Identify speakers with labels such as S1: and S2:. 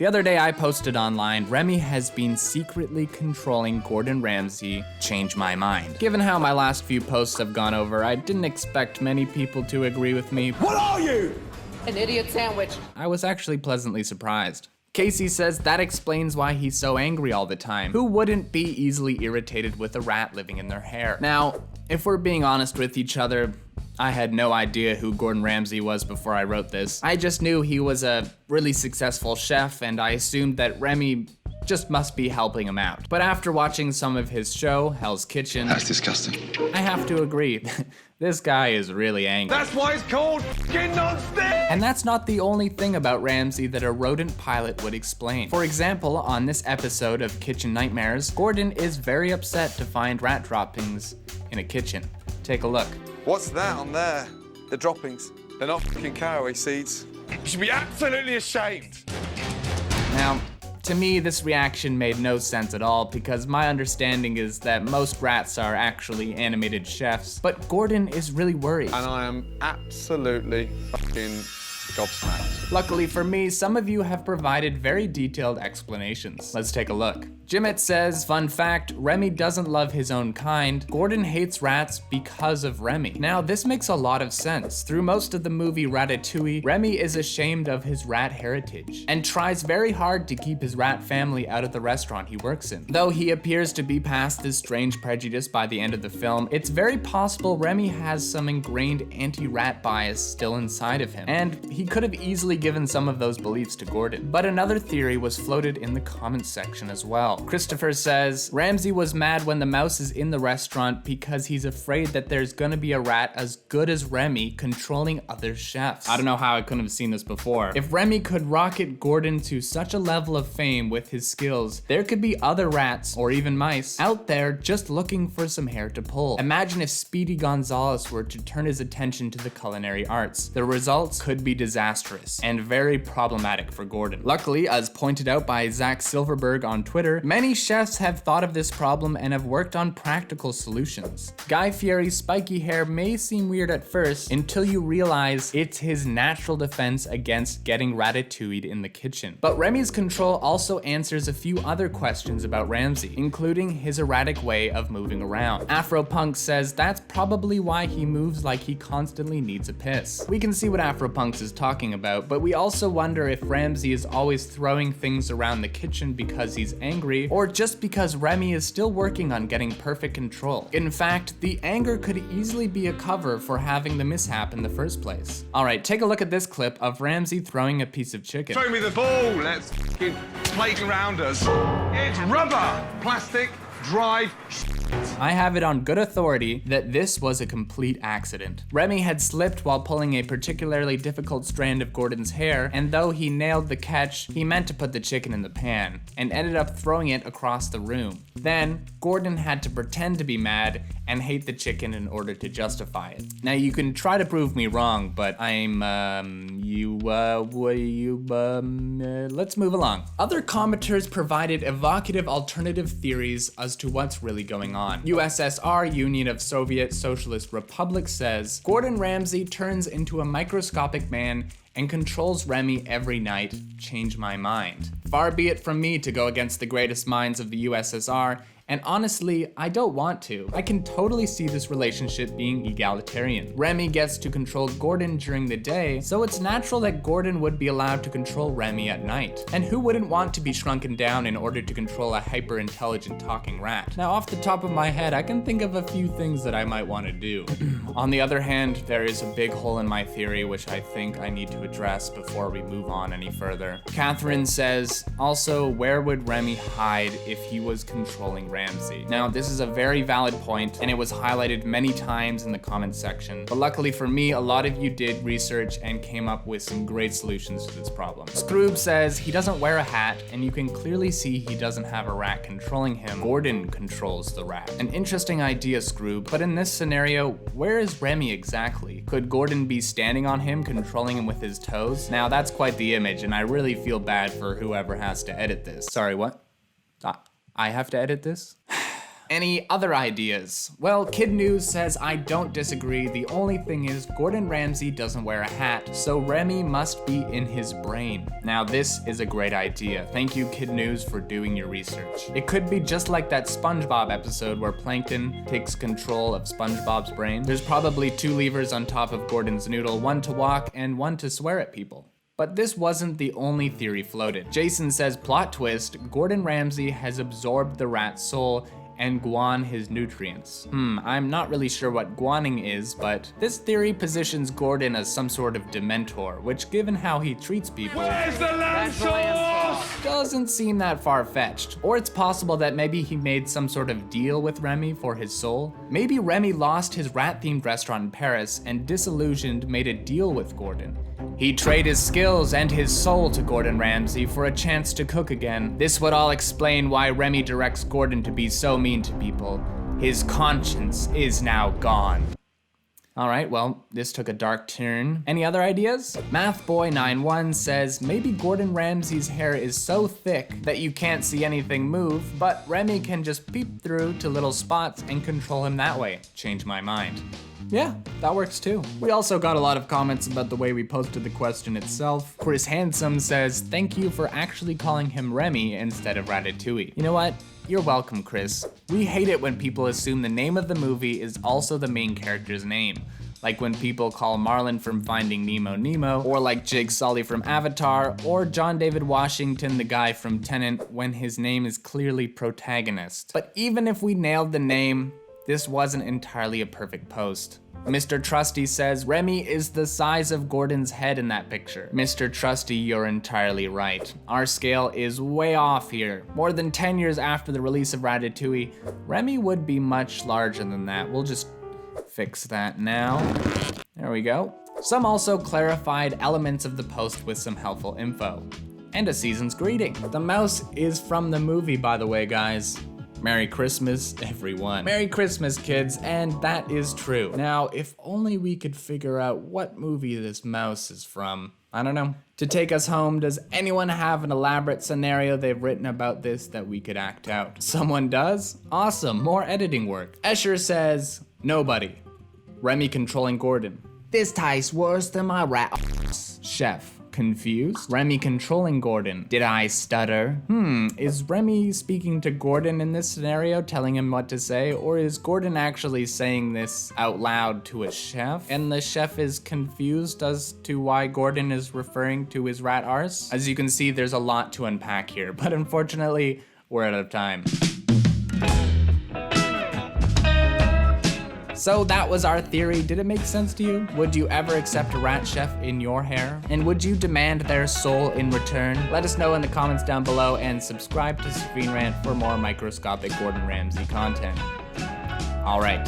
S1: The other day I posted online, Remy has been secretly controlling Gordon Ramsay, change my mind. Given how my last few posts have gone over, I didn't expect many people to agree with me.
S2: What are you?
S3: An idiot sandwich.
S1: I was actually pleasantly surprised. Casey says that explains why he's so angry all the time. Who wouldn't be easily irritated with a rat living in their hair? Now, if we're being honest with each other, I had no idea who Gordon Ramsay was before I wrote this. I just knew he was a really successful chef, and I assumed that Remy just must be helping him out. But after watching some of his show, Hell's Kitchen,
S2: That's disgusting.
S1: I have to agree. This guy is really angry.
S2: That's why it's called f***ing non-stick!
S1: And that's not the only thing about Ramsay that a rodent pilot would explain. For example, on this episode of Kitchen Nightmares, Gordon is very upset to find rat droppings in a kitchen. Take a look.
S4: What's that on there? The droppings. They're not fucking caraway seeds.
S2: You should be absolutely ashamed.
S1: Now, to me, this reaction made no sense at all because my understanding is that most rats are actually animated chefs, but Gordon is really worried.
S4: And I am absolutely fucking gobsmacked.
S1: Luckily for me, some of you have provided very detailed explanations. Let's take a look. Jimmet says, fun fact, Remy doesn't love his own kind. Gordon hates rats because of Remy. Now, this makes a lot of sense. Through most of the movie Ratatouille, Remy is ashamed of his rat heritage and tries very hard to keep his rat family out of the restaurant he works in. Though he appears to be past this strange prejudice by the end of the film, it's very possible Remy has some ingrained anti-rat bias still inside of him, and he could have easily given some of those beliefs to Gordon. But another theory was floated in the comments section as well. Christopher says, Ramsay was mad when the mouse is in the restaurant because he's afraid that there's gonna be a rat as good as Remy controlling other chefs. I don't know how I couldn't have seen this before. If Remy could rocket Gordon to such a level of fame with his skills, there could be other rats, or even mice, out there just looking for some hair to pull. Imagine if Speedy Gonzalez were to turn his attention to the culinary arts. The results could be disastrous and very problematic for Gordon. Luckily, as pointed out by Zach Silverberg on Twitter, many chefs have thought of this problem and have worked on practical solutions. Guy Fieri's spiky hair may seem weird at first until you realize it's his natural defense against getting ratatouille'd in the kitchen. But Remy's control also answers a few other questions about Ramsay, including his erratic way of moving around. Afropunk says that's probably why he moves like he constantly needs a piss. We can see what Afropunk is talking about, but we also wonder if Ramsay is always throwing things around the kitchen because he's angry, or just because Remy is still working on getting perfect control. In fact, the anger could easily be a cover for having the mishap in the first place. Alright, take a look at this clip of Ramsay throwing a piece of chicken.
S2: Throw me the ball, let's f***ing plate around us. It's rubber, plastic, drive,
S1: I have it on good authority that this was a complete accident. Remy had slipped while pulling a particularly difficult strand of Gordon's hair, and though he nailed the catch, he meant to put the chicken in the pan, and ended up throwing it across the room. Then, Gordon had to pretend to be mad and hate the chicken in order to justify it. Now you can try to prove me wrong, but let's move along. Other commenters provided evocative alternative theories as to what's really going on. USSR, Union of Soviet Socialist Republics, says, Gordon Ramsay turns into a microscopic man and controls Remy every night, change my mind. Far be it from me to go against the greatest minds of the USSR, and honestly, I don't want to. I can totally see this relationship being egalitarian. Remy gets to control Gordon during the day, so it's natural that Gordon would be allowed to control Remy at night. And who wouldn't want to be shrunken down in order to control a hyper-intelligent talking rat? Now, off the top of my head, I can think of a few things that I might want to do. On the other hand, there is a big hole in my theory which I think I need to address before we move on any further. Catherine says, also, where would Remy hide if he was controlling Ramsay? Now, this is a very valid point, and it was highlighted many times in the comments section, but luckily for me, a lot of you did research and came up with some great solutions to this problem. Skrubes says he doesn't wear a hat, and you can clearly see he doesn't have a rat controlling him. Gordon controls the rat. An interesting idea, Skrube, but in this scenario, where is Remy exactly? Could Gordon be standing on him, controlling him with his toes? Now, that's quite the image, and I really feel bad for whoever has to edit this. Sorry, what? I have to edit this? Any other ideas? Well, Kid News says, I don't disagree. The only thing is Gordon Ramsay doesn't wear a hat, so Remy must be in his brain. Now this is a great idea. Thank you, Kid News, for doing your research. It could be just like that SpongeBob episode where Plankton takes control of SpongeBob's brain. There's probably 2 levers on top of Gordon's noodle, one to walk and one to swear at people. But this wasn't the only theory floated. Jason says, plot twist, Gordon Ramsay has absorbed the rat's soul and guan his nutrients. I'm not really sure what guaning is, but this theory positions Gordon as some sort of dementor, which given how he treats people,
S2: Where's the lamb sauce?
S1: doesn't seem that far-fetched. Or it's possible that maybe he made some sort of deal with Remy for his soul. Maybe Remy lost his rat-themed restaurant in Paris and disillusioned made a deal with Gordon. He'd trade his skills and his soul to Gordon Ramsay for a chance to cook again. This would all explain why Remy directs Gordon to be so mean to people. His conscience is now gone. All right, well, this took a dark turn. Any other ideas? MathBoy91 says, maybe Gordon Ramsay's hair is so thick that you can't see anything move, but Remy can just peep through to little spots and control him that way. Change my mind. Yeah, that works too. We also got a lot of comments about the way we posted the question itself. Chris Handsome says, thank you for actually calling him Remy instead of Ratatouille. You know what? You're welcome, Chris. We hate it when people assume the name of the movie is also the main character's name. Like when people call Marlin from Finding Nemo Nemo, or like Jake Sully from Avatar, or John David Washington, the guy from Tenet, when his name is clearly protagonist. But even if we nailed the name, this wasn't entirely a perfect post. Mr. Trusty says, Remy is the size of Gordon's head in that picture. Mr. Trusty, you're entirely right. Our scale is way off here. More than 10 years after the release of Ratatouille, Remy would be much larger than that. We'll just fix that now. There we go. Some also clarified elements of the post with some helpful info. And a season's greeting. The mouse is from the movie, by the way, guys. Merry Christmas, everyone. Merry Christmas, kids, and that is true. Now, if only we could figure out what movie this mouse is from. I don't know. To take us home, does anyone have an elaborate scenario they've written about this that we could act out? Someone does? Awesome, more editing work. Escher says, nobody. Remy controlling Gordon. This tastes worse than my rat. Chef. Confused? Remy controlling Gordon. Did I stutter? Is Remy speaking to Gordon in this scenario, telling him what to say, or is Gordon actually saying this out loud to a chef? And the chef is confused as to why Gordon is referring to his rat arse? As you can see, there's a lot to unpack here, but unfortunately, we're out of time. So that was our theory. Did it make sense to you? Would you ever accept a rat chef in your hair? And would you demand their soul in return? Let us know in the comments down below and subscribe to ScreenRant for more microscopic Gordon Ramsay content. All right,